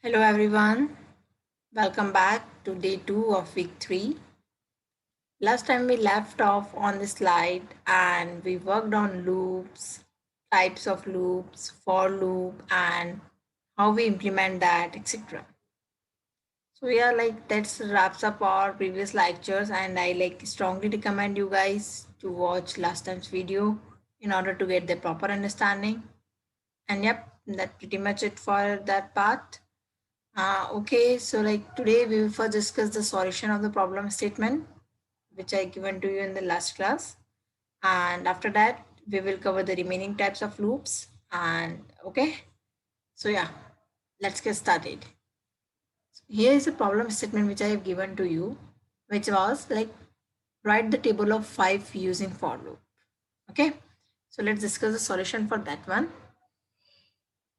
Hello everyone, welcome back to day 2 of week 3. Last time we left off on the slide and we worked on loops, types of loops, for loop, and how we implement that, etc. So yeah, that wraps up our previous lectures, and I strongly recommend you guys to watch last time's video in order to get the proper understanding. And yep, that's pretty much it for that part. Okay, so today we will first discuss the solution of the problem statement, which I given to you in the last class. And after that, we will cover the remaining types of loops. And okay, so yeah, let's get started. Here is a problem statement which I have given to you, which was write the table of 5 using for loop. Okay, so let's discuss the solution for that one.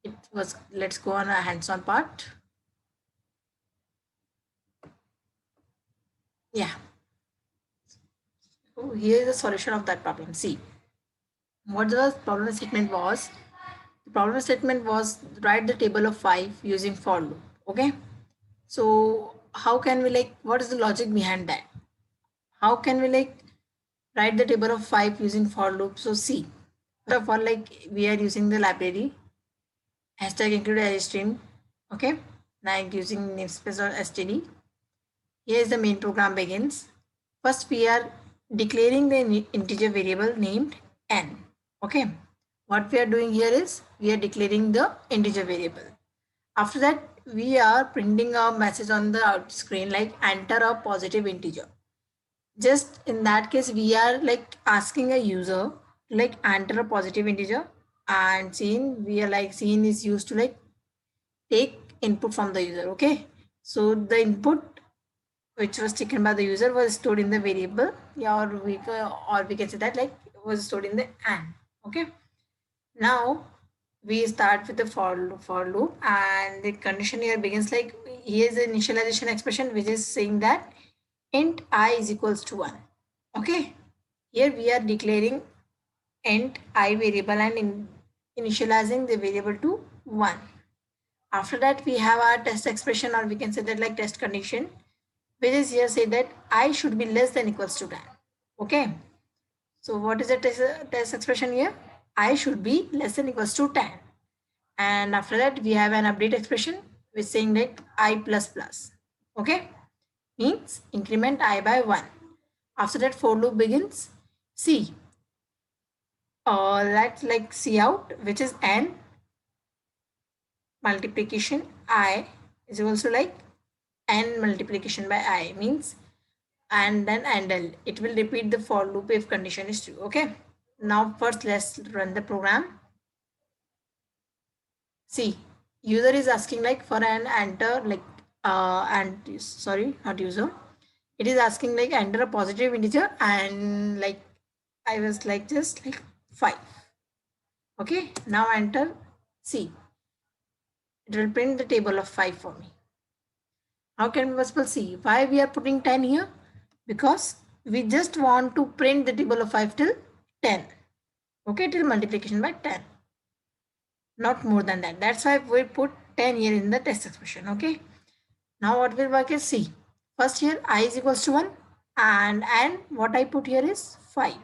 It was let's go on a hands-on part. Yeah, so here is the solution of that problem. See, what the problem statement was. The problem statement was write the table of 5 using for loop. Okay, so how can we what is the logic behind that? How can we write the table of 5 using for loop? So see, first of all, we are using the library hashtag include array string. Okay, like using namespace or std. Here is the main program begins. First, we are declaring the integer variable named n. Okay, what we are doing here is we are declaring the integer variable. After that, we are printing a message on the out screen like enter a positive integer. Just in that case, we are asking a user to enter a positive integer, and scene we are scene is used to take input from the user. Okay, so the input which was taken by the user was stored in the variable, yeah, or we can say that was stored in the and. Okay, now we start with the for loop, and the condition here begins here's the initialization expression which is saying that int I is equals to 1. Okay, here we are declaring int I variable and initializing the variable to 1. After that, we have our test expression, or we can say that test condition, which is here say that I should be less than equals to 10. Okay, so what is the test expression here? I should be less than equals to 10. And after that, we have an update expression which saying I plus plus. Okay, means increment I by 1. After that, for loop begins. See, that's C out, which is n multiplication I is also n multiplication by I, means and then handle. It will repeat the for loop if condition is true. Okay, now first let's run the program. See, user is asking for an enter and sorry, not user. It is asking enter a positive integer, and I was just 5. Okay, now enter. See, it will print the table of 5 for me. How can we possible see why we are putting 10 here? Because we just want to print the table of 5 till 10. Okay, till multiplication by 10. Not more than that. That's why we put 10 here in the test expression. Okay. Now what will work is see. First here I is equals to 1, and what I put here is 5.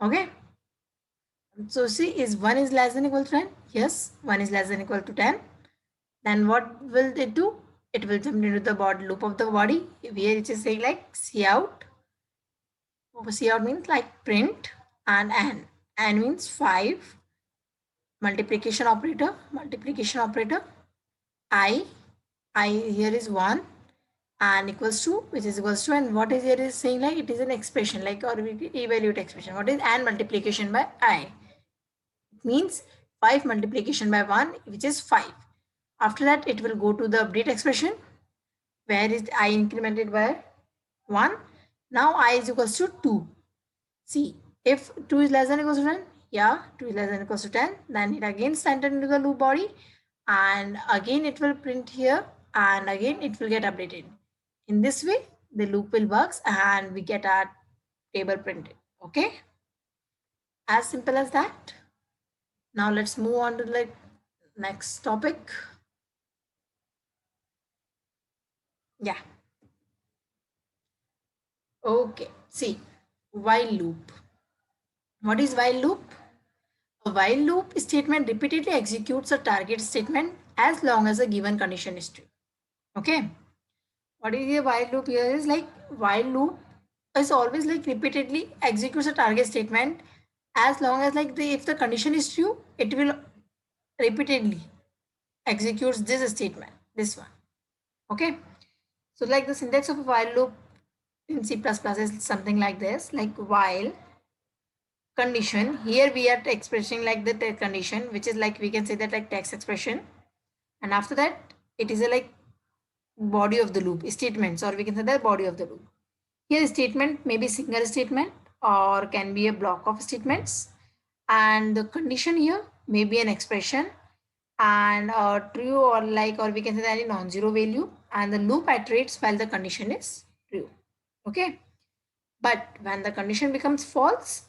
Okay. So see, is 1 is less than equal to 10? Yes, 1 is less than equal to 10. Then what will it do? It will jump into the body loop of the body. Here it is saying cout. Cout means print, and n means 5. Multiplication operator I here is 1 and equals to, which is equals to, and what is here is saying it is an expression or we evaluate expression. What is and multiplication by I? It means 5 multiplication by 1, which is 5. After that, it will go to the update expression where is I incremented by 1. Now I is equals to 2. See, if 2 is less than equals to 10, yeah, 2 is less than equals to 10, then it again entered into the loop body, and again it will print here, and again it will get updated. In this way, the loop will works and we get our table printed. Okay, as simple as that. Now let's move on to the next topic. Yeah. Okay. See, while loop. What is while loop? A while loop statement repeatedly executes a target statement as long as a given condition is true. Okay. What is a while loop here is like while loop is always like repeatedly executes a target statement as long as like if the condition is true, it will repeatedly executes this statement, this one. Okay. So like the syntax of a while loop in C++ is something like this, like while condition. Here we are expressing like the condition, which is like we can say that like text expression, and after that it is a like body of the loop statements, or we can say that body of the loop. Here statement may be single statement or can be a block of statements, and the condition here may be an expression and true or like, or we can say that any non-zero value, and the loop iterates while the condition is true. Okay, but when the condition becomes false,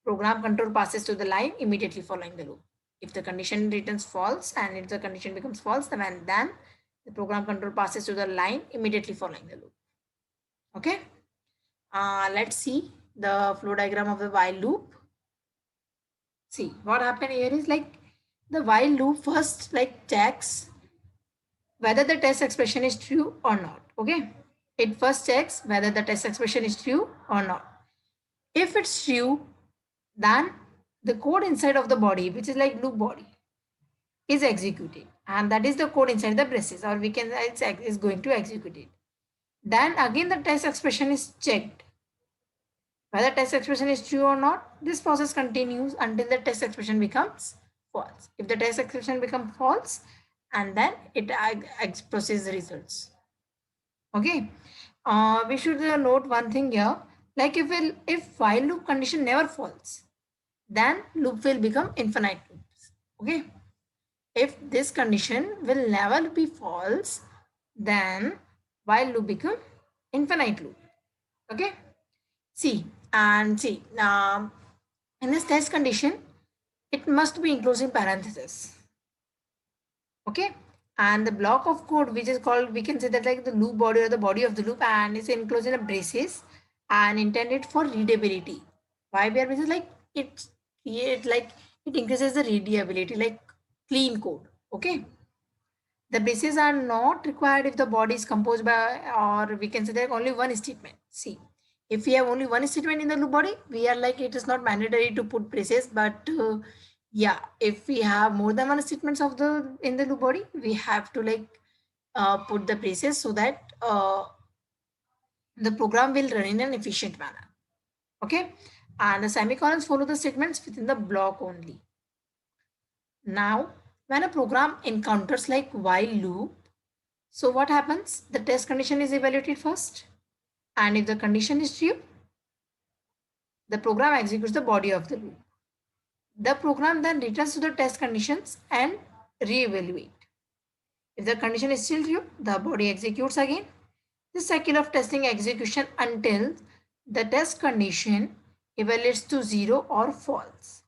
program control passes to the line immediately following the loop. If the condition returns false and if the condition becomes false, then the program control passes to the line immediately following the loop. Okay. Let's see the flow diagram of the while loop. See what happened here is like the while loop first like checks whether the test expression is true or not. Okay. It first checks whether the test expression is true or not. If it's true, then the code inside of the body, which is like loop body, is executed, and that is the code inside the braces, or we can say it's is going to execute it. Then again the test expression is checked. Whether test expression is true or not, this process continues until the test expression becomes false. If the test expression becomes false, and then it processes the results. Okay. We should note one thing here. Like if while loop condition never falls, then loop will become infinite loops. Okay. If this condition will never be false, then while loop become infinite loop. Okay. See and see. In this test condition, it must be enclosed in parentheses. Okay. And the block of code, which is called, we can say that like the loop body or the body of the loop, and it's enclosed in a braces and intended for readability. Why? Because like it increases the readability, like clean code. Okay. The braces are not required if the body is composed by, or we can say that only one statement. See, if we have only one statement in the loop body, we are like it is not mandatory to put braces, but yeah, if we have more than one statements of the in the loop body, we have to like put the braces so that the program will run in an efficient manner. Okay, and the semicolons follow the statements within the block only. Now, when a program encounters like while loop, so what happens? The test condition is evaluated first, and if the condition is true, the program executes the body of the loop. The program then returns to the test conditions and re-evaluate. If the condition is still true, the body executes again. This cycle of testing execution until the test condition evaluates to 0 or false.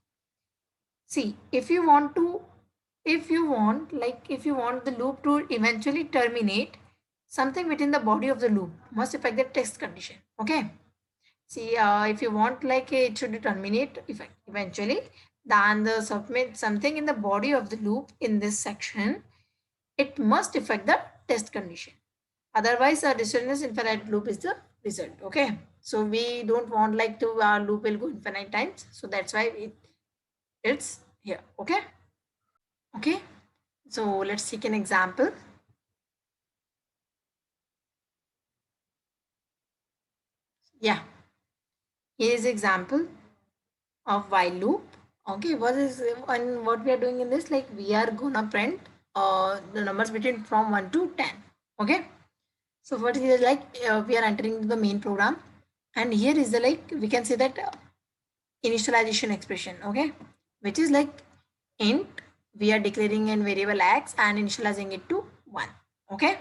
See, if you want the loop to eventually terminate, something within the body of the loop must affect the test condition. Okay. See, if you want like it should terminate eventually, then the submit something in the body of the loop in this section, it must affect the test condition. Otherwise, a dishonest infinite loop is the result. Okay. So we don't want like to our loop will go infinite times. So that's why it's here. Okay. Okay. So let's take an example. Yeah. Here is example of while loop. Okay, what we are doing in this, like we are gonna print the numbers between from 1 to 10. Okay, so what is like we are entering the main program, and here is the like we can say that initialization expression. Okay, which is like int, we are declaring a variable x and initializing it to 1. Okay,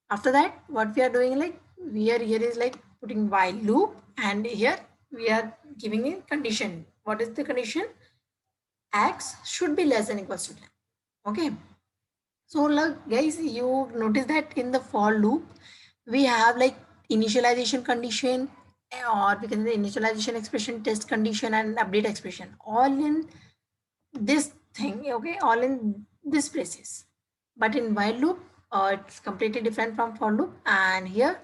after that what we are doing, like we are here is like putting while loop, and here we are giving a condition. What is the condition? X should be less than equals to 10. Okay, So look guys, you notice that in the for loop, we have like initialization condition, or we can say initialization expression, test condition, and update expression, all in this thing, okay, all in this places. But in while loop, it's completely different from for loop, and here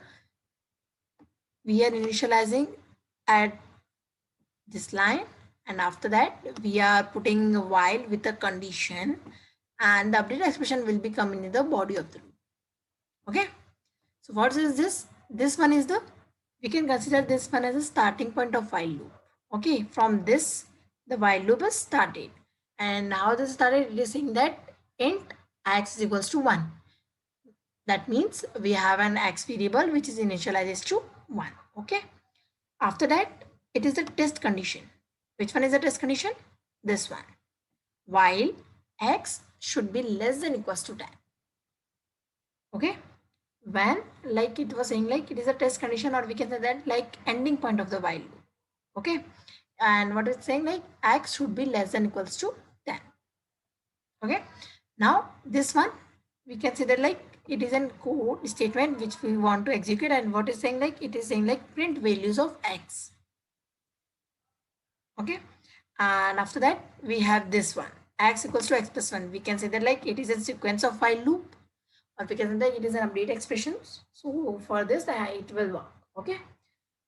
we are initializing at this line, and after that we are putting a while with a condition, and the update expression will be coming in the body of the loop. Okay, so what is this? This one is the, we can consider this one as a starting point of while loop. Okay, from this the while loop is started, and how this started, it is saying that int x is equals to 1. That means we have an x variable which is initialized to 1. Okay, after that it is the test condition. Which one is the test condition? This one, while x should be less than equals to 10. Okay, when, like it was saying, like it is a test condition, or we can say that like ending point of the while loop. Okay, and what it's saying, like x should be less than equals to 10. Okay, now this one we can say that like it is a code statement which we want to execute, and what is saying, like it is saying like print values of x. Okay, and after that we have this one, x equals to x plus 1. We can say that like it is a sequence of while loop, or we can say that it is an update expression. So for this it will work. Okay,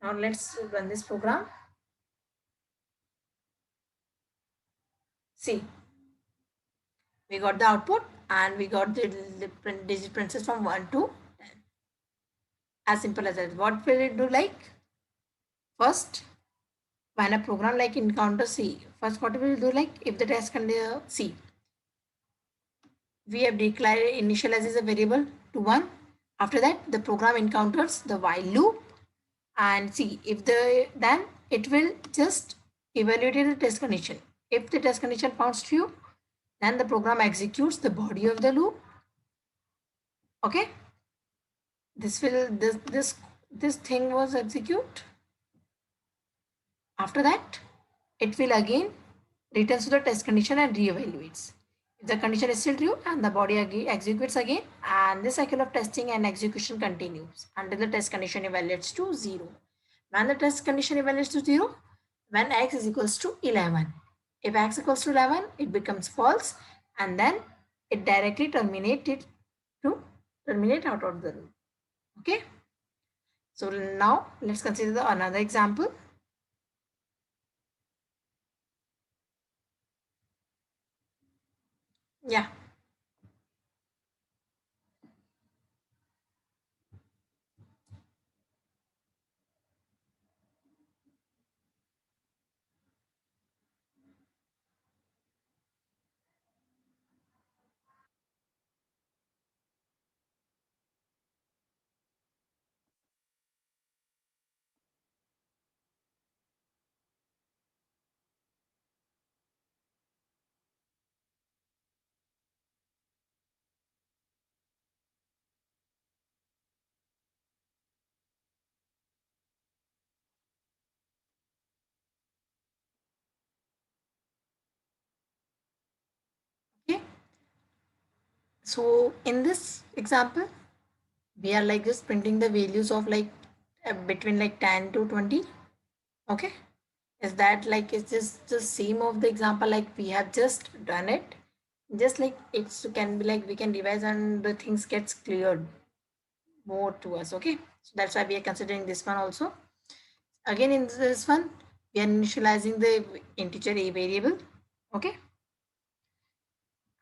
now let's run this program. See, we got the output, and we got the digit princess from 1 to 10. As simple as that. What will it do? Like first, when a program like encounter C, first what we will do, like if the test condition C, we have declared initialize a variable to 1. After that the program encounters the while loop, and see if the, then it will just evaluate the test condition. If the test condition found true, then the program executes the body of the loop. Okay, this thing was execute. After that it will again returns to the test condition and reevaluates. If the condition is still true, and the body executes again, and this cycle of testing and execution continues until the test condition evaluates to 0. When the test condition evaluates to 0, when x is equals to 11. If x equals to 11, it becomes false, and then it directly terminates to terminate out of the loop. Okay. So now let's consider another example. Yeah. Okay. So in this example, we are like just printing the values of like between like 10 to 20. Okay, is that like, is this the same of the example like we have just done it? Just like it's can be like we can revise and the things gets cleared more to us. Okay, so that's why we are considering this one also. Again in this one we are initializing the integer a variable. Okay,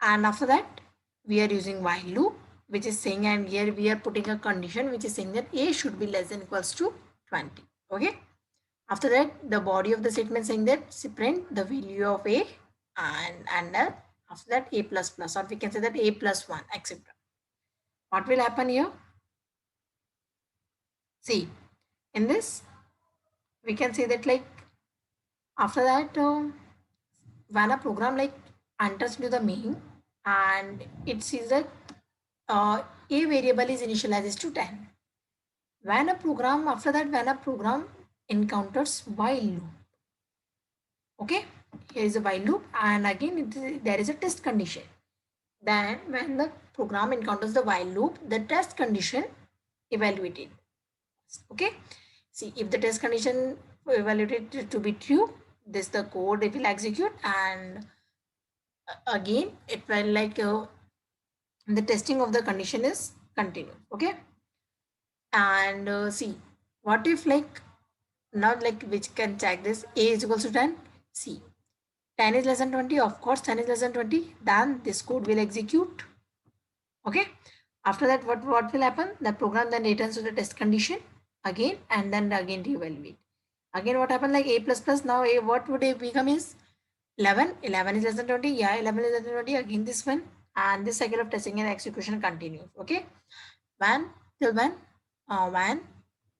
and after that we are using while loop, which is saying, and here we are putting a condition which is saying that a should be less than equals to 20. Okay, after that the body of the statement saying that print the value of a, and after that a plus plus, or we can say that a plus 1, etc. What will happen here? See, in this we can say that like after that when a program like enters into the main, and it sees that a variable is initialized to 10. When a program, after that when a program encounters while loop, okay, here is a while loop, and again there is a test condition. Then when the program encounters the while loop, the test condition evaluated. Okay, see, if the test condition evaluated to be true, this the code it will execute, and again it will like the testing of the condition is continued. Okay, and see, what if like now like which can check this, a is equals to 10, see 10 is less than 20, of course 10 is less than 20, then this code will execute. Okay, after that what will happen, the program then returns to the test condition again, and then again to evaluate. Again what happened, like a plus plus, now a what would a become is 11, 11 is less than 20, yeah 11 is less than 20, again this one, and this cycle of testing and execution continues. Okay, when till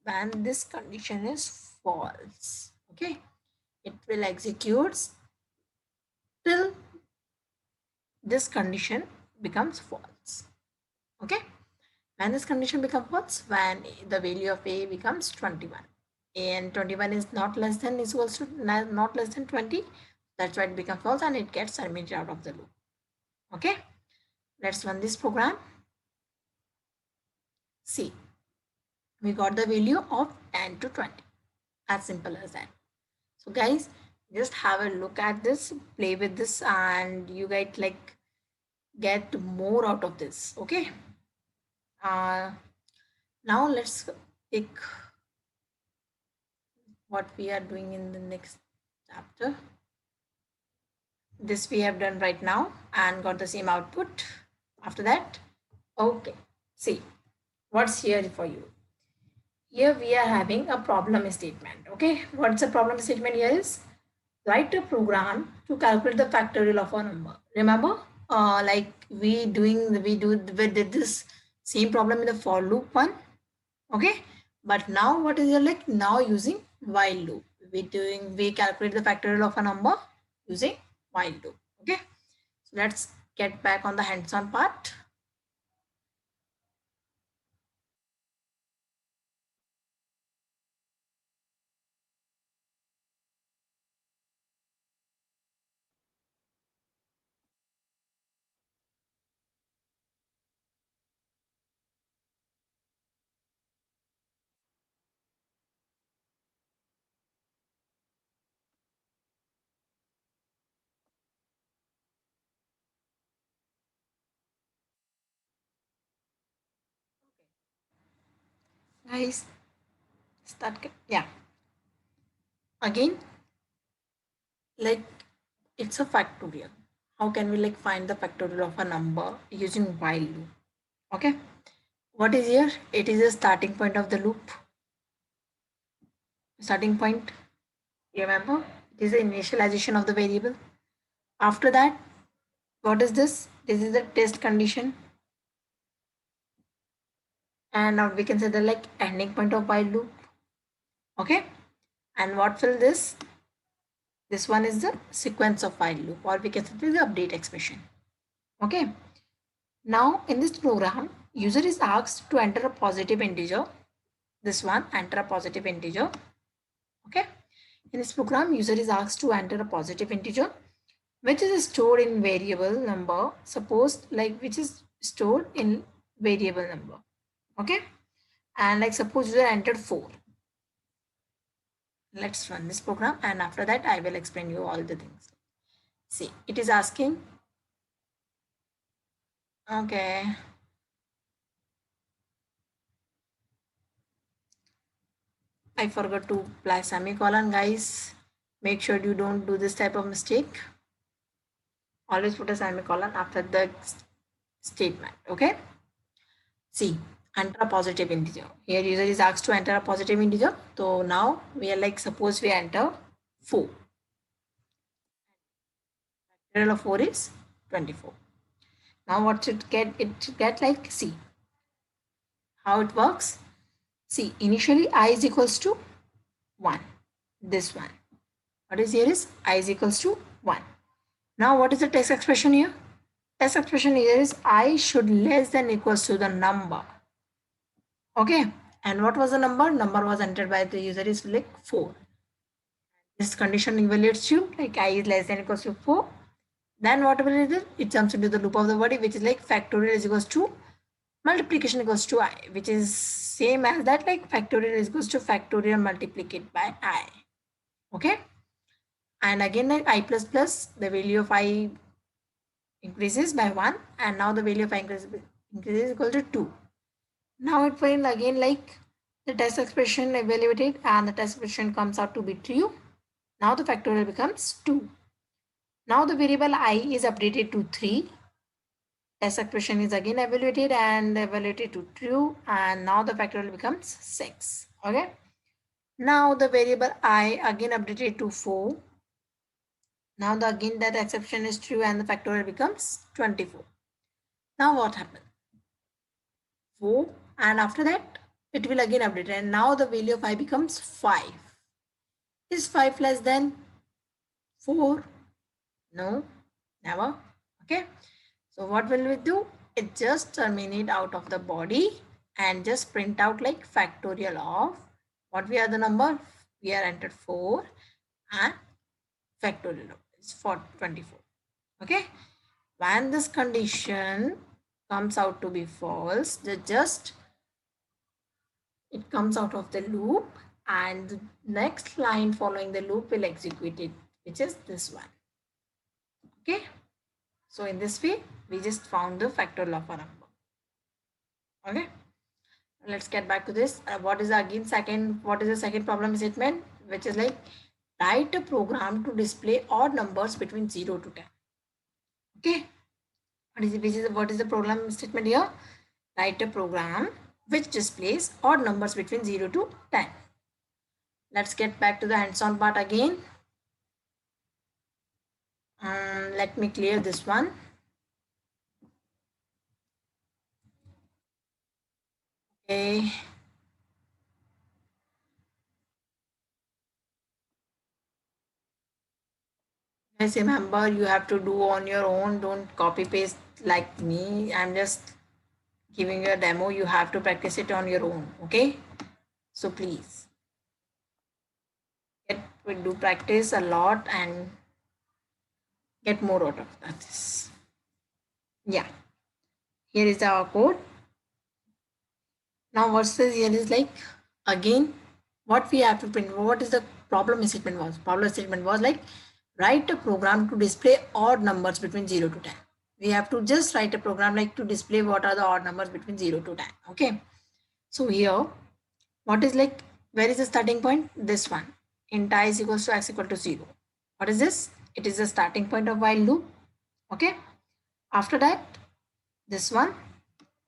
when this condition is false. Okay, it will execute till this condition becomes false. Okay, when this condition becomes false, when the value of a becomes 21, and 21 is not less than is equals to not less than 20, that's why it becomes false and it gets terminated out of the loop. Okay, let's run this program. See, we got the value of 10 to 20, as simple as that. So guys, just have a look at this, play with this, and you guys like get more out of this. Okay, now let's pick what we are doing in the next chapter. This we have done right now and got the same output. After that, okay, see what's here for you. Here we are having a problem statement. Okay, what's the problem statement here is, write a program to calculate the factorial of a number. Remember, like we did this same problem in the for loop one. Okay, but now what is it like, now using while loop, we calculate the factorial of a number using while loop. Okay, so let's get back on the hands-on part. Guys, yeah, again, like it's a factorial. How can we like find the factorial of a number using while loop? Okay, what is here, it is a starting point of the loop. Starting point, remember, it is the initialization of the variable. After that, what is this, this is the test condition, and now we can say the like ending point of while loop. Okay, and what will this one is the sequence of while loop, or we can say the update expression. Okay, now in this program, user is asked to enter a positive integer. This one, enter a positive integer. Okay, in this program, user is asked to enter a positive integer which is stored in variable number, suppose like which is stored in variable number. Okay, and like suppose user entered 4. Let's run this program, and after that I will explain you all the things. See, it is asking, okay, I forgot to apply semicolon, guys. Make sure you don't do this type of mistake. Always put a semicolon after the statement. Okay, see, enter a positive integer. Here user is asked to enter a positive integer. So now we are like, suppose we enter 4. Factorial of 4 is 24. Now what should get, it should get like, see how it works. See, initially I is equals to 1. This one. What is here is I is equals to 1. Now what is the test expression here? Test expression here is I should less than equals to the number. Okay, and what was the number? Number was entered by the user is like 4. This condition evaluates you like I is less than equals to 4. Then what will it do? It jumps into the loop of the body, which is like factorial is equals to multiplication equals to I, which is same as that, like factorial is equals to factorial multiplied by I. Okay. And again, like I plus plus, the value of I increases by 1, and now the value of I increases equal to 2. Now it will again like the test expression evaluated, and the test expression comes out to be true. Now the factorial becomes 2. Now the variable I is updated to 3. Test expression is again evaluated and evaluated to true, and now the factorial becomes 6. Okay. Now the variable I again updated to 4. Now the again that exception is true and the factorial becomes 24. Now what happened? 4, and after that it will again update, and now the value of I becomes 5. Is 5 less than 4? No, never. Okay. So what will we do? It just terminate out of the body and just print out like factorial of what we are the number. We are entered 4 and factorial of is for 24. Okay. When this condition comes out to be false, just it comes out of the loop, and the next line following the loop will execute it, which is this one. Okay. So in this way, we just found the factorial of a number. Okay. Let's get back to this. What is the second problem statement, which is like write a program to display odd numbers between 0 to 10. Okay. What is the problem statement here? Write a program which displays odd numbers between 0 to 10. Let's get back to the hands-on part again. Let me clear this one. Okay. Guys, remember you have to do on your own. Don't copy paste like me. I'm just giving you a demo. You have to practice it on your own. Okay. So please do practice a lot and get more out of this. Yeah. Here is our code. Now what says here is like, again, what we have to print. What is the problem statement was? Problem statement was like, write a program to display odd numbers between 0 to 10. We have to just write a program like to display what are the odd numbers between 0 to 10. Okay. So here, what is like, where is the starting point? This one. Int I is equals to x equal to 0. What is this? It is the starting point of while loop. Okay. After that, this one,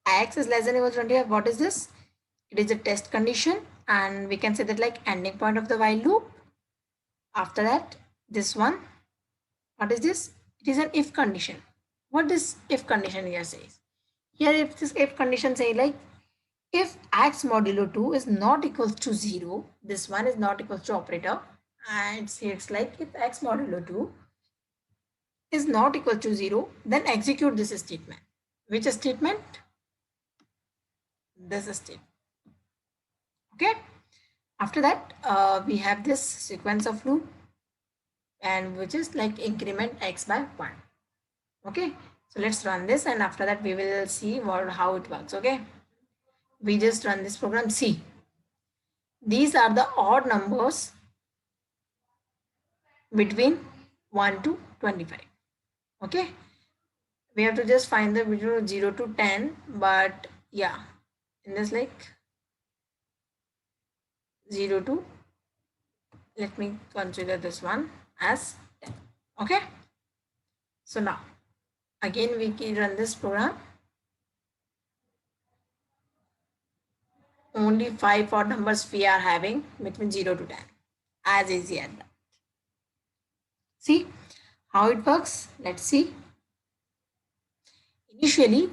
x is less than equal to 25. What is this? It is a test condition, and we can say that like ending point of the while loop. After that, this one, what is this? It is an if condition. What this if condition here says? Here, if this if condition say like, if x modulo 2 is not equals to 0, this one is not equals to operator, and it's like if x modulo 2 is not equal to 0, then execute this statement. Which statement? This statement. Okay. After that, we have this sequence of loop, and which is like increment x by 1. Okay. So let's run this, and after that we will see how it works. Okay. We just run this program. See, these are the odd numbers between 1 to 25. Okay. We have to just find the between 0 to 10, but yeah, in this like 0 to, let me consider this one as 10. Okay. So now again we can run this program. Only 5 odd numbers we are having between 0 to 10. As easy as that. See how it works? Let's see. Initially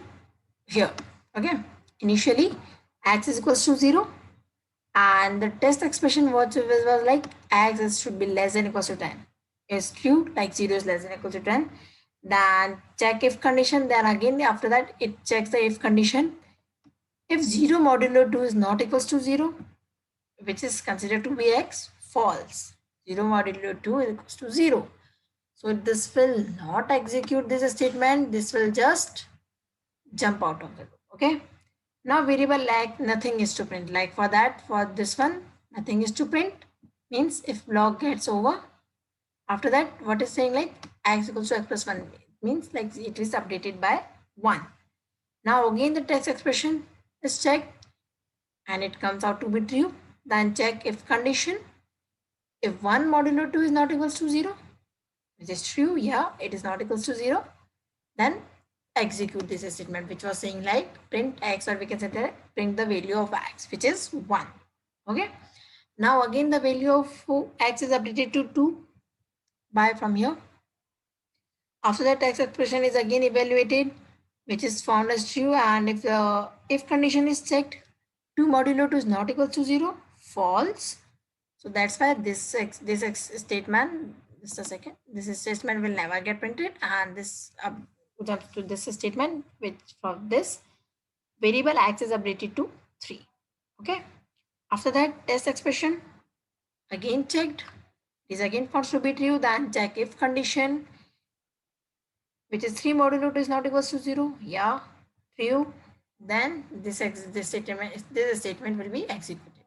here, okay, initially x is equals to 0, and the test expression was like x should be less than equals to 10. Is true, like 0 is less than equal to 10. Then check if condition, then again after that it checks the if condition. If 0 modulo 2 is not equals to 0, which is considered to be x, false. 0 modulo 2 is equals to 0. So this will not execute this statement. This will just jump out of the loop. Okay. Now variable like nothing is to print. Like for that, for this one, nothing is to print. Means if block gets over, after that, what is saying like x equals to x plus 1 means like it is updated by 1. Now again the text expression is checked and it comes out to be true. Then check if condition. If 1 modulo 2 is not equals to 0, which is true, yeah, it is not equals to 0, then execute this statement which was saying like print x, or we can say that print the value of x, which is 1. Okay. Now again the value of x is updated to 2 by from here. After that x expression is again evaluated, which is found as true, and if the if condition is checked, 2 modulo 2 is not equal to 0, false. So that's why this statement, just a second, this statement will never get printed, and this jumps to this statement, which for this variable x is updated to 3. Okay. After that test expression again checked, is again found to be true. Then check if condition, which is 3 modulo 2 is not equals to 0. Yeah, true. Then this statement will be executed.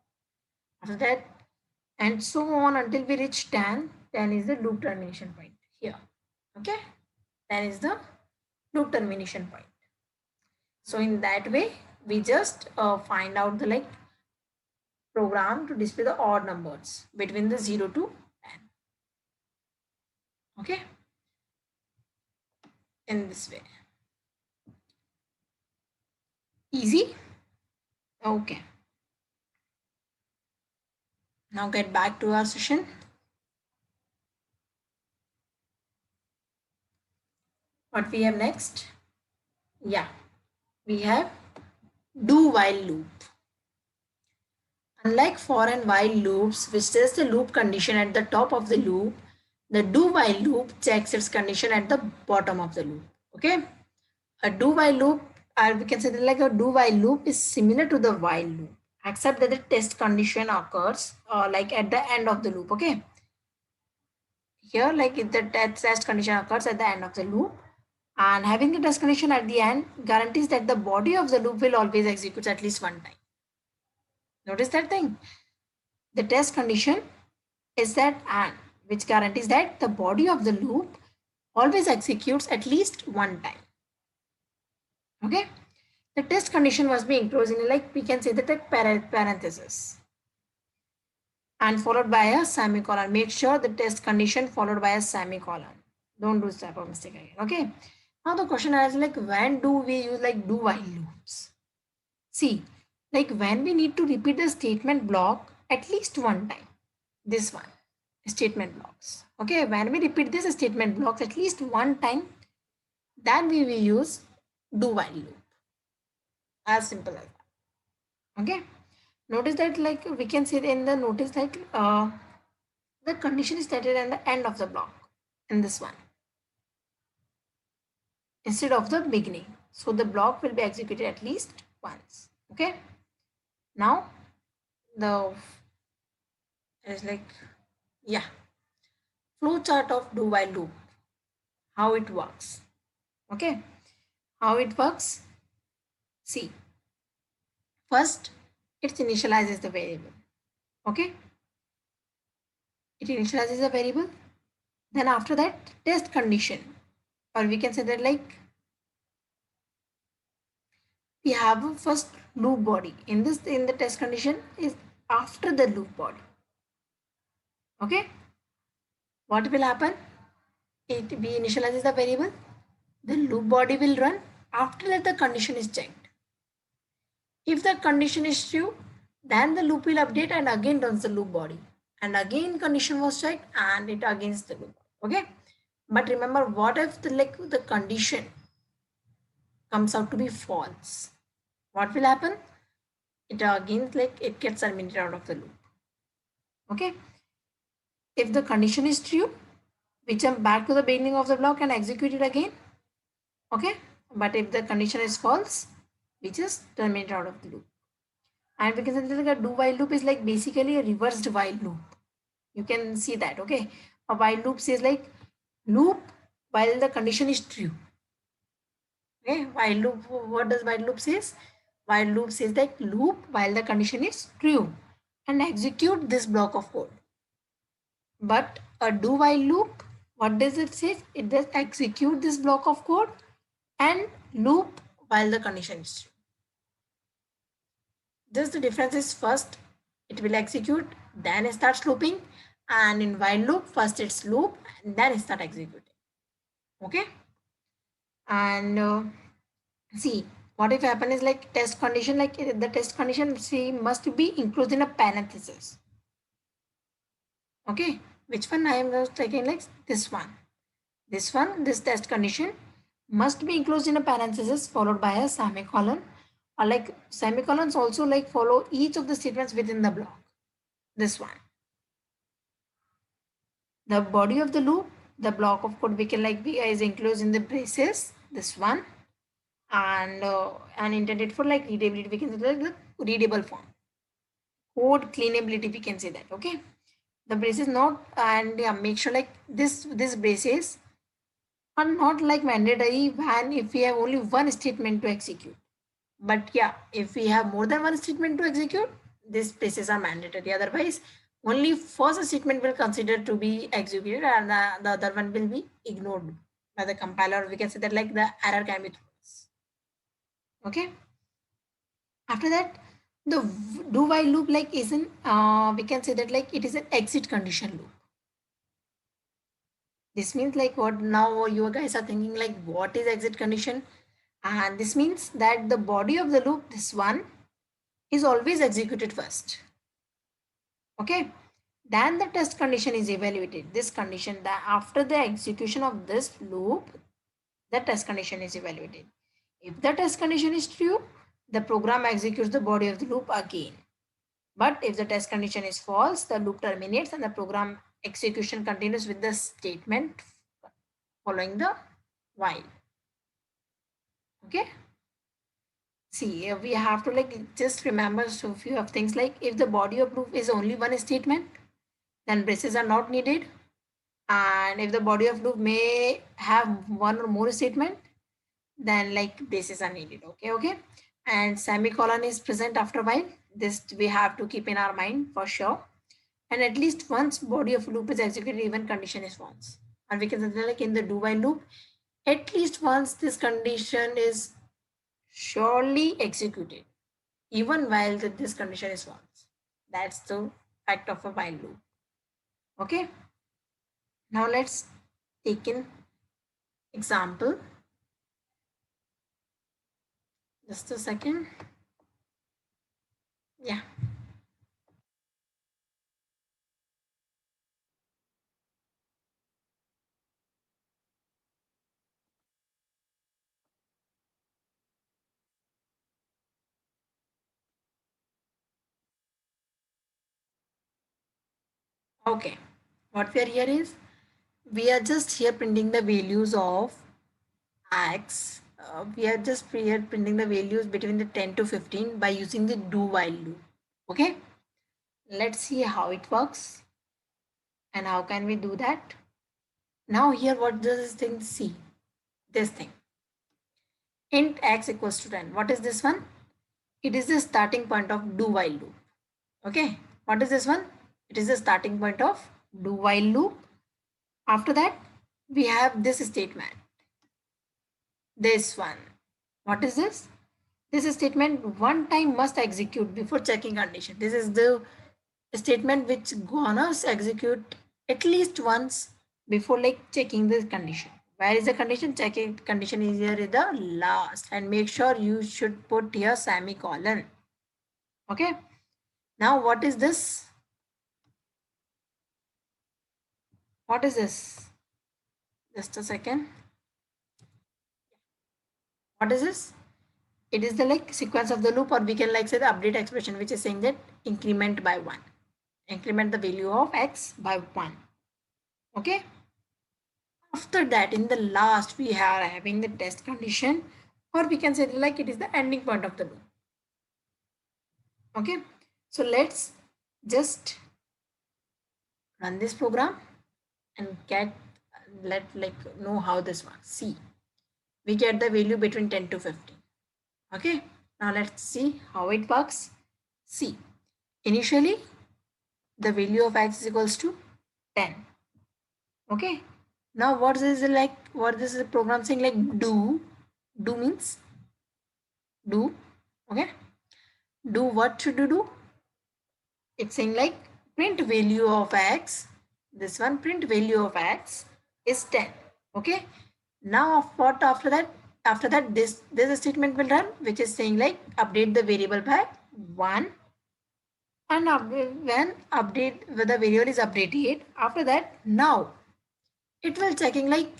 After that, and so on until we reach 10. 10 is the loop termination point here. Okay, 10 is the loop termination point. So in that way, we just find out the like program to display the odd numbers between the 0 to 10. Okay, in this way. Easy. Okay. Now get back to our session. What we have next? Yeah, we have do while loop. Unlike for and while loops, which says the loop condition at the top of the loop, the do while loop checks its condition at the bottom of the loop. Okay, a do while loop, or we can say that like a do while loop is similar to the while loop, except that the test condition occurs like at the end of the loop. Okay, here like if the test condition occurs at the end of the loop, and having the test condition at the end guarantees that the body of the loop will always execute at least one time. Notice that thing. The test condition is that and which guarantees that the body of the loop always executes at least one time. Okay. The test condition must be enclosed in like we can say that a parenthesis and followed by a semicolon. Make sure the test condition followed by a semicolon. Don't do this type of mistake again. Okay. Now the question is like when do we use like do while loops? See, like when we need to repeat the statement block at least one time. This one, statement blocks. Okay, when we repeat this statement blocks at least one time, then we will use do while loop. As simple as that. Okay. Notice that like we can say in the notice that the condition is stated at the end of the block in this one instead of the beginning. So the block will be executed at least once. Okay. Now the is like yeah, flow chart of do while loop, how it works. Okay, how it works. See, first it initializes the variable. Okay, it initializes the variable. Then after that, test condition, or we can say that like we have a first loop body. In the test condition is after the loop body. Okay, what will happen? It we initializes the variable. The loop body will run after that the condition is checked. If the condition is true, then the loop will update and again runs the loop body. And again condition was checked and it against the loop. Okay. But remember, what if the condition comes out to be false? What will happen? It again it gets terminated out of the loop. Okay. If the condition is true, we jump back to the beginning of the block and execute it again. Okay. But if the condition is false, we just terminate out of the loop. And we can say like a do while loop is like basically a reversed while loop. You can see that. Okay, a while loop says like loop while the condition is true. Okay, while loop, what does while loop says? While loop says that loop while the condition is true and execute this block of code. But a do while loop, what does it say? It does execute this block of code and loop while the condition is true. Just the difference is first it will execute, then it starts looping, and in while loop, first it's loop and then it start executing. Okay, and see what if happen is like test condition, like the test condition see must be included in a parenthesis. Okay, which one I am just taking, like this one. This one, this test condition must be enclosed in a parenthesis followed by a semicolon, or like semicolons also like follow each of the statements within the block. This one. The body of the loop, the block of code we can like be is enclosed in the braces. This one, and intended for like readability. We can say like the readable form. Code cleanability. We can say that. Okay. The braces not, and yeah, make sure like this braces are not like mandatory when if we have only one statement to execute. But yeah, if we have more than one statement to execute, these braces are mandatory. Otherwise, only first statement will consider to be executed and the other one will be ignored by the compiler. We can say that like the error can be thrown. Okay. After that, the do while loop like isn't we can say that like it is an exit condition loop. This means like what now you guys are thinking like what is exit condition, and this means that the body of the loop, this one, is always executed first. Okay, then the test condition is evaluated. This condition that after the execution of this loop, the test condition is evaluated. If the test condition is true, the program executes the body of the loop again. But if the test condition is false, the loop terminates and the program execution continues with the statement following the while. Okay. See, we have to like just remember so few of things like if the body of loop is only one statement, then braces are not needed. And if the body of loop may have one or more statement, then like braces are needed. Okay, okay. And semicolon is present after while. This we have to keep in our mind for sure. And at least once body of loop is executed, even condition is false. And we can say like in the do while loop, at least once this condition is surely executed, even while this condition is false. That's the fact of a while loop. Okay. Now let's take an example. Just a second. Yeah. Okay. What we are here is we are just here printing the values of x. We are just here printing the values between the 10 to 15 by using the do while loop. Okay. Let's see how it works and how can we do that. Now here what does this thing see? This thing. Int x equals to 10. What is this one? It is the starting point of do while loop. Okay. What is this one? It is the starting point of do while loop. After that, we have this statement. This one. What is this? This statement one time must execute before checking condition. This is the statement which gonna execute at least once before like checking the condition. Where is the condition? Checking condition is here at the last, and make sure you should put here semicolon. Okay. Now what is this? What is this? Just a second. What is this? It is the like sequence of the loop, or we can like say the update expression, which is saying that increment by 1. Increment the value of x by 1. Okay. After that, in the last, we are having the test condition, or we can say like it is the ending point of the loop. Okay. So let's just run this program and get let like know how this works. See, we get the value between 10 to 15. Okay, now let's see how it works. See, initially the value of x is equals to 10. Okay, now what is like, what this is program saying, like do means do. Okay, do what should you do? It's saying like print value of x. This one, print value of x is 10. Okay, now what after that? After that, this statement will run, which is saying like update the variable by 1. And when update, when the variable is updated, after that, now it will checking like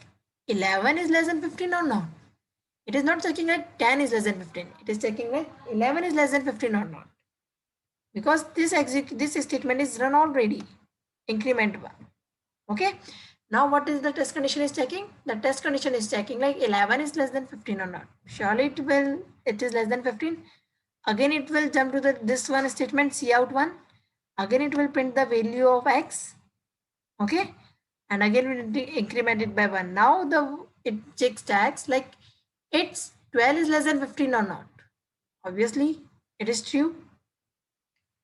11 is less than 15 or not. It is not checking like 10 is less than 15. It is checking like 11 is less than 15 or not, because this statement is run already, increment 1. Okay, now what is the test condition is checking? The test condition is checking like 11 is less than 15 or not. Surely it is less than 15. Again it will jump to the this one statement, cout 1. Again it will print the value of x. Okay, and again we will increment it by 1. Now it checks tags like it's 12 is less than 15 or not. Obviously it is true.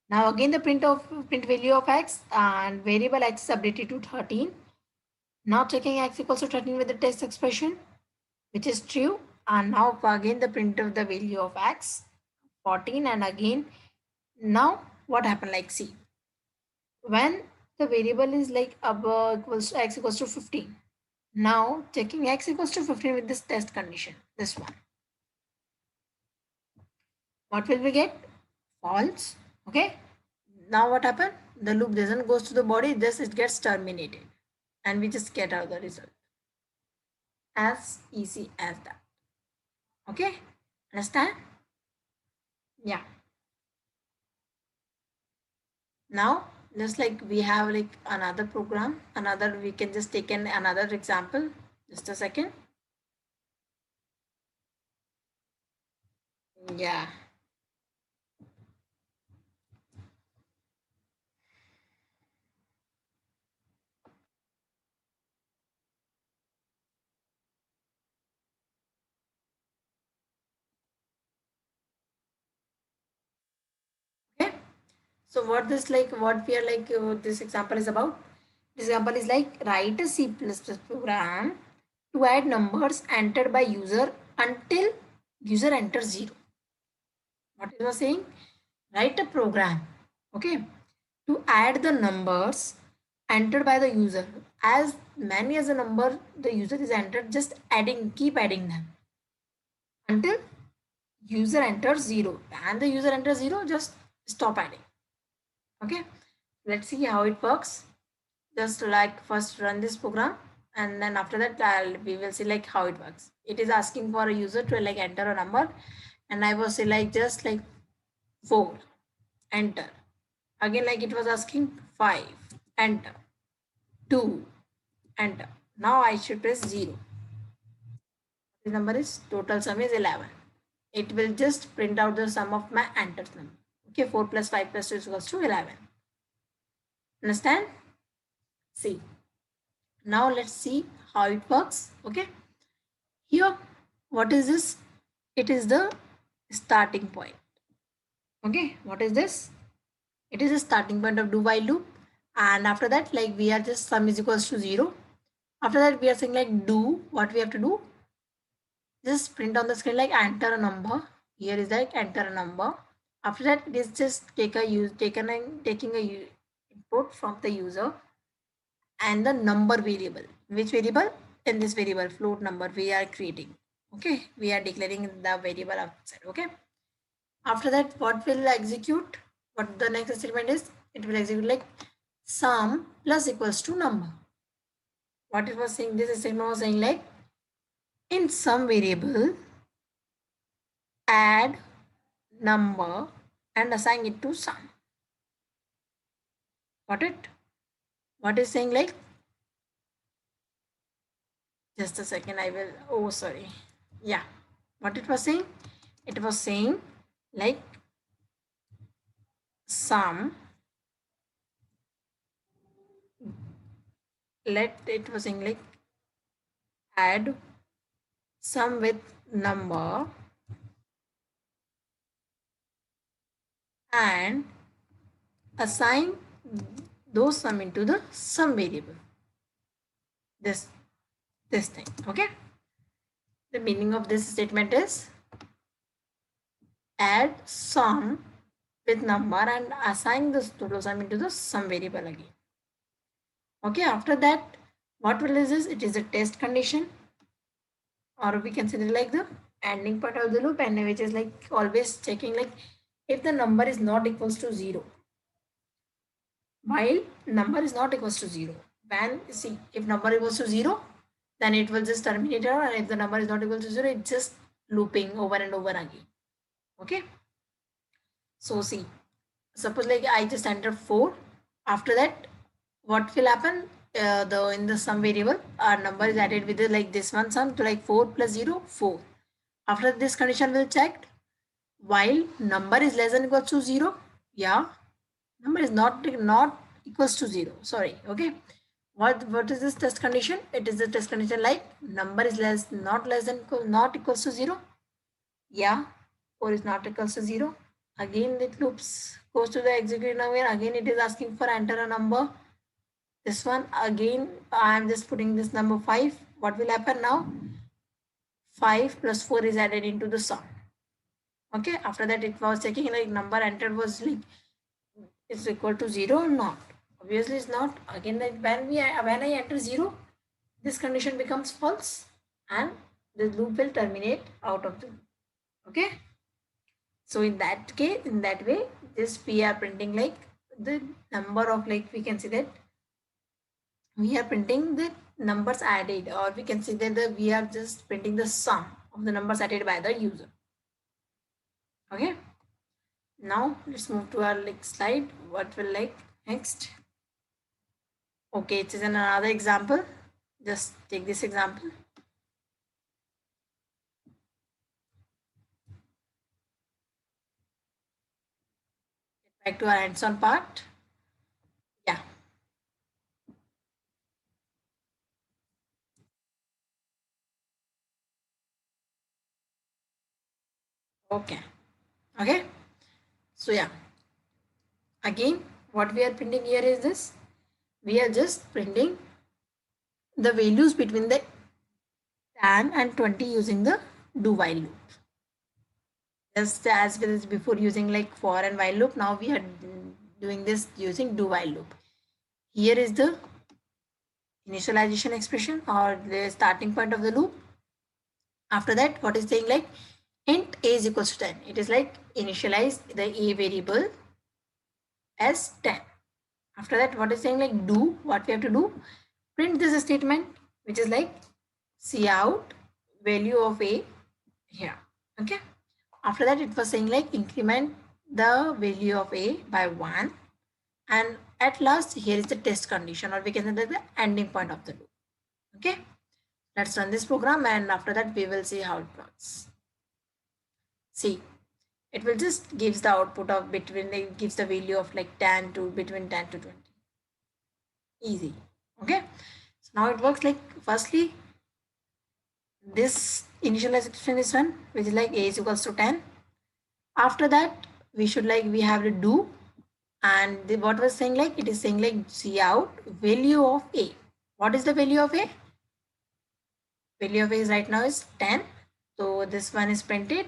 Now again the print value of x, and variable x is updated to 13. Now checking x equals to 13 with the test expression, which is true. And now again the print of the value of x 14. And again, now what happened, like see, when the variable is like above equals to x equals to 15. Now checking x equals to 15 with this test condition, this one, what will we get? False. Okay, now what happened? The loop doesn't goes to the body, just it gets terminated, and we just get out the result. As easy as that. Okay, understand? Yeah. Now just like we have like another program, another, we can just take another example. Just a second. Yeah. Okay, so what this like, what we are like, this example is about. This example is like write a C++ program to add numbers entered by user until user enters 0. What it was saying? Write a program, okay, to add the numbers entered by the user. As many as the number the user is entered, just adding, keep adding them until user enters 0. And the user enters 0, just stop adding. Okay, let's see how it works. Just like first run this program, and then after that we will see like how it works. It is asking for a user to like enter a number, and I was say like just like 4, enter. Again like it was asking 5, enter. 2, enter. Now I should press 0. The number is, total sum is 11. It will just print out the sum of my entered number. Okay, 4 plus 5 plus 2 is equals to 11. Understand? See. Now let's see how it works. Okay. Here, what is this? It is the starting point. Okay, what is this? It is the starting point of do while loop. And after that, like we are just sum is equals to 0. After that, we are saying like do, what we have to do? Just print on the screen like enter a number. Here is like enter a number. After that, it is just taking a input from the user and the number variable. Which variable? In this variable float number we are creating. Okay, we are declaring the variable outside. Okay, after that what will execute? What the next statement is? It will execute like sum plus equals to number. What it was saying, this statement was saying like in some variable add number and assign it to sum. Got it? What is saying like, just a second, I will, oh sorry, yeah, what it was saying? It was saying like sum, let it was saying like add sum with number and assign those sum into the sum variable. This thing. Okay. The meaning of this statement is add sum with number and assign this total sum into the sum variable again. Okay, after that, what will is this? It is a test condition, or we consider like the ending part of the loop, and which is like always checking like if the number is not equals to 0. While number is not equals to 0, when see if number equals to 0, then it will just terminate it, and if the number is not equal to 0, it's just looping over and over again. Okay. So see, suppose like I just enter 4. After that, what will happen? The in the sum variable, our number is added with the, like this one sum to like 4 plus 0, 4. After this condition will check while number is less than equal to 0. Yeah, number is not equals to 0. Sorry. Okay. What is this test condition? It is the test condition like number is not less than not equals to 0. Yeah, 4 is not equals to 0. Again it loops, goes to the execute now, again it is asking for enter a number. This one again I am just putting this number 5. What will happen now? 5 plus 4 is added into the sum. Okay, after that it was checking like number entered was like is equal to 0 or not. Obviously it's not. Again, like when I enter 0, this condition becomes false and the loop will terminate out of the loop. Okay. So in that case, in that way, this we are printing like the number of, like we can see that we are printing the numbers added, or we can see that we are just printing the sum of the numbers added by the user. Okay. Now let's move to our next slide. What will like next? Okay, it is another example. Just take this example. Get back to our hands-on part. Yeah. Okay. Okay. So yeah. Again, what we are printing here is this. We are just printing the values between the 10 and 20 using the do while loop. Just as well as before using like for and while loop, now we are doing this using do while loop. Here is the initialization expression or the starting point of the loop. After that, what is saying like int a is equals to 10. It is like initialize the a variable as 10. After that, what is saying like do, what we have to do, print this statement, which is like cout value of a here. Okay. After that, it was saying like increment the value of a by 1. And at last, here is the test condition, or we can say the ending point of the loop. Okay. Let's run this program, and after that, we will see how it works. See, it will just gives the output of between, it gives the value of like 10 to between 10 to 20. Easy. Okay. So now it works like firstly, this initialization is one, which is like a is equals to 10. After that, we should like we have to do, and what was saying like it is saying like cout value of a. What is the value of a? Value of a is right now is 10. So this one is printed,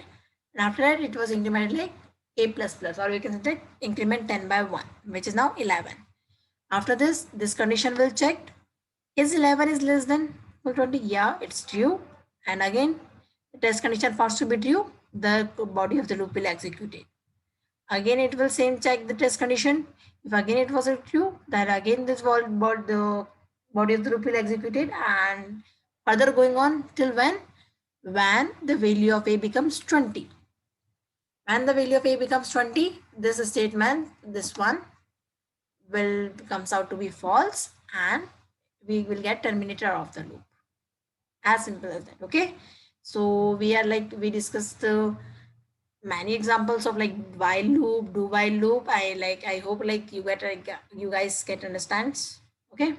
and after that it was incremented like a plus plus, or we can say increment 10 by 1, which is now 11. After this condition will check is 11 is less than 20. Yeah, it's true. And again, the test condition first to be true, the body of the loop will execute it. Again, it will same check the test condition. If again it was true, then again this the body of the loop will execute it, and further going on till when the value of a becomes 20. When the value of a becomes 20, this statement, this one will comes out to be false, and we will get terminator of the loop. As simple as that. Okay. So we are like we discussed many examples of like while loop, do while loop. I hope like you guys get understands. Okay.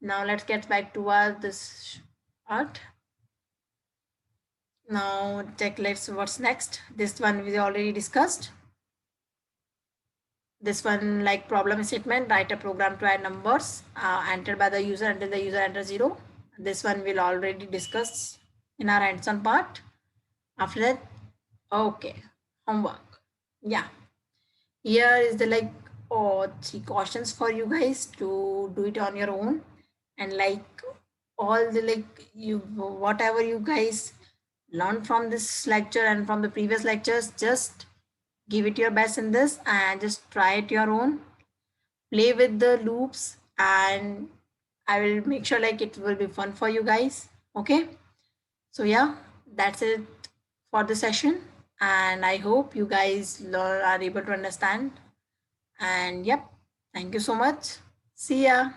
Now let's get back to our part. Now check, let's what's next. This one we already discussed. This one, like problem statement, write a program to add numbers entered by the user until the user enters 0. This one we'll already discuss in our hands-on part. After that, okay, homework. Yeah, here is the like 3 questions for you guys to do it on your own, and like all the like you whatever you guys learned from this lecture and from the previous lectures, just give it your best in this and just try it your own, play with the loops, and I will make sure like it will be fun for you guys. Okay, so yeah, that's it for the session, and I hope you guys are able to understand. And yep, thank you so much. See ya.